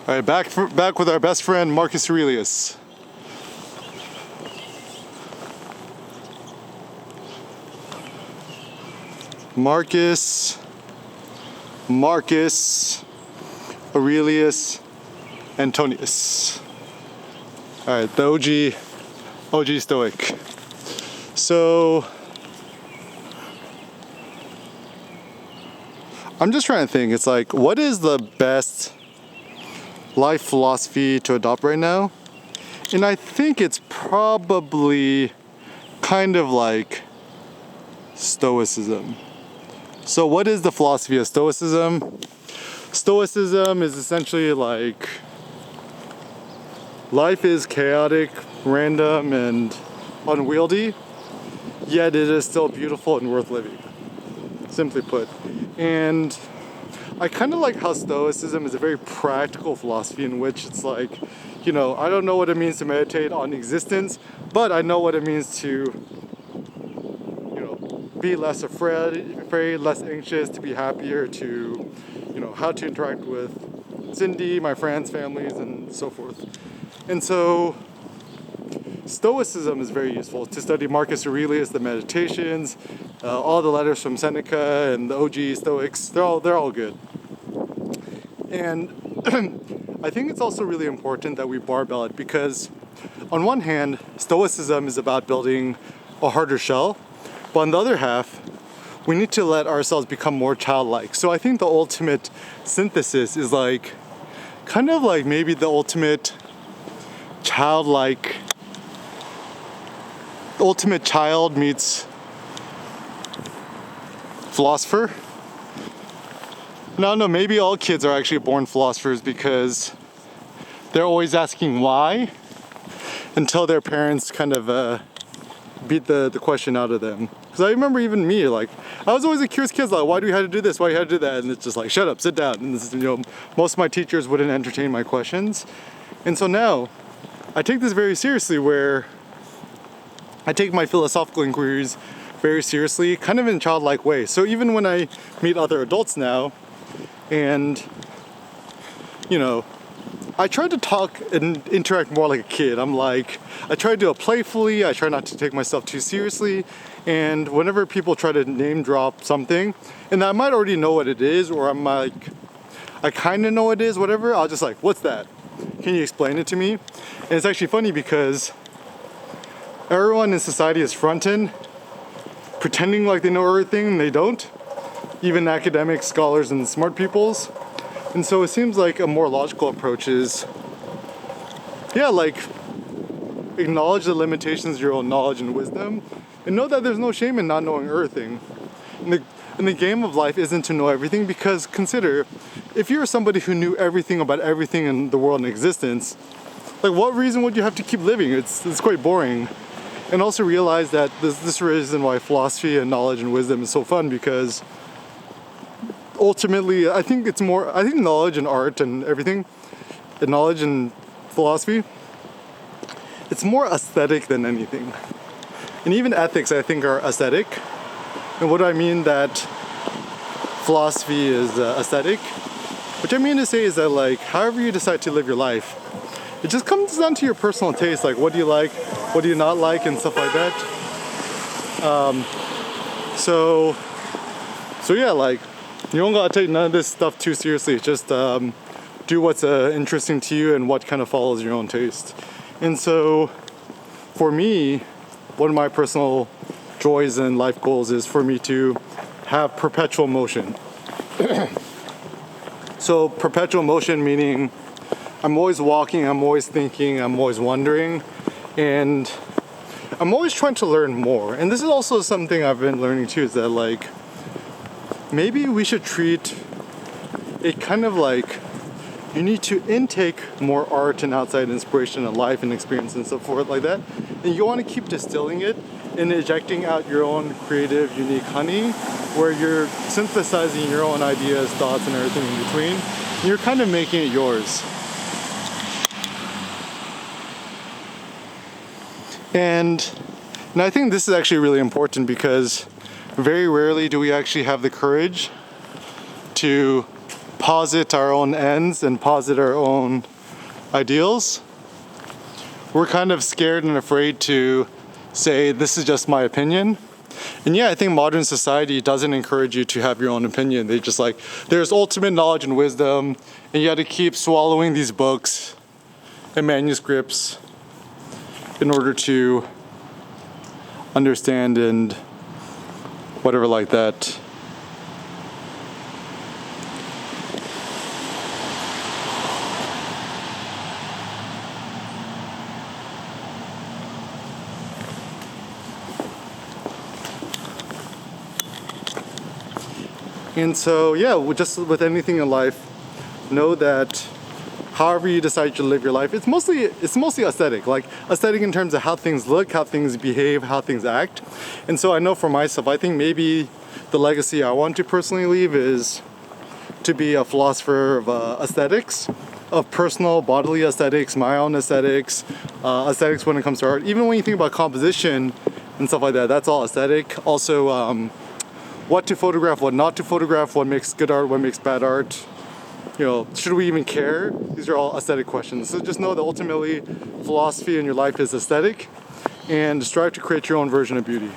All right, back with our best friend Marcus Aurelius. Marcus Aurelius Antonius. All right, the OG Stoic. So I'm just trying to think. It's like, what is the best life philosophy to adopt right now? And I think it's probably kind of like Stoicism. So what is the philosophy of Stoicism? Stoicism is essentially like life is chaotic, random, and unwieldy, yet it is still beautiful and worth living, simply put. And I kind of like how Stoicism is a very practical philosophy in which it's like, I don't know what it means to meditate on existence, but I know what it means to, be less afraid, less anxious, to be happier, to, how to interact with Cindy, my friends, families, and so forth. And so Stoicism is very useful to study Marcus Aurelius, the Meditations, all the letters from Seneca and the OG Stoics. They're all good. And I think it's also really important that we barbell it because on one hand, Stoicism is about building a harder shell, but on the other half, we need to let ourselves become more childlike. So I think the ultimate synthesis is like, kind of like maybe the ultimate child meets philosopher. No, maybe all kids are actually born philosophers because they're always asking why until their parents kind of beat the question out of them. Because I remember even me, like, I was always a curious kid, like, why do we have to do this? Why do you have to do that? And it's just like, shut up, sit down. And this is, most of my teachers wouldn't entertain my questions. And so now, I take this very seriously where I take my philosophical inquiries very seriously, kind of in a childlike way. So even when I meet other adults now, and, I try to talk and interact more like a kid. I try to do it playfully. I try not to take myself too seriously. And whenever people try to name drop something, and I might already know what it is, or I'm like, I kind of know what it is, whatever, I'll just like, what's that? Can you explain it to me? And it's actually funny because everyone in society is fronting, pretending like they know everything, and they don't. Even academics, scholars, and smart peoples. And so it seems like a more logical approach is, acknowledge the limitations of your own knowledge and wisdom, and know that there's no shame in not knowing everything. And the game of life isn't to know everything, because consider, if you're somebody who knew everything about everything in the world in existence, like what reason would you have to keep living? It's quite boring. And also realize that this reason why philosophy and knowledge and wisdom is so fun, because ultimately, I think knowledge and art and everything, and knowledge and philosophy, it's more aesthetic than anything. And even ethics, I think, are aesthetic. And what do I mean that philosophy is aesthetic? What I mean to say is that, like, however you decide to live your life, it just comes down to your personal taste. Like, what do you like, what do you not like, and stuff like that. So yeah, like, you don't gotta take none of this stuff too seriously. Just do what's interesting to you and what kind of follows your own taste. And so, for me, one of my personal joys and life goals is for me to have perpetual motion. So perpetual motion meaning I'm always walking, I'm always thinking, I'm always wondering, and I'm always trying to learn more. And this is also something I've been learning too, is that like maybe we should treat it kind of like you need to intake more art and outside inspiration and life and experience and so forth like that. And you want to keep distilling it and ejecting out your own creative, unique honey, where you're synthesizing your own ideas, thoughts, and everything in between. And you're kind of making it yours. And I think this is actually really important because very rarely do we actually have the courage to posit our own ends and posit our own ideals, we're kind of scared and afraid to say, this is just my opinion. And yeah, I think modern society doesn't encourage you to have your own opinion. They just like, there's ultimate knowledge and wisdom, and you have to keep swallowing these books and manuscripts in order to understand and whatever like that. And so, yeah, just with anything in life, know that however you decide to live your life, it's mostly aesthetic. Like aesthetic in terms of how things look, how things behave, how things act. And so I know for myself, I think maybe the legacy I want to personally leave is to be a philosopher of aesthetics, of personal bodily aesthetics, my own aesthetics, aesthetics when it comes to art. Even when you think about composition and stuff like that, that's all aesthetic. Also, what to photograph, what not to photograph, what makes good art, what makes bad art. You know, should we even care? These are all aesthetic questions. So just know that ultimately philosophy in your life is aesthetic, and strive to create your own version of beauty.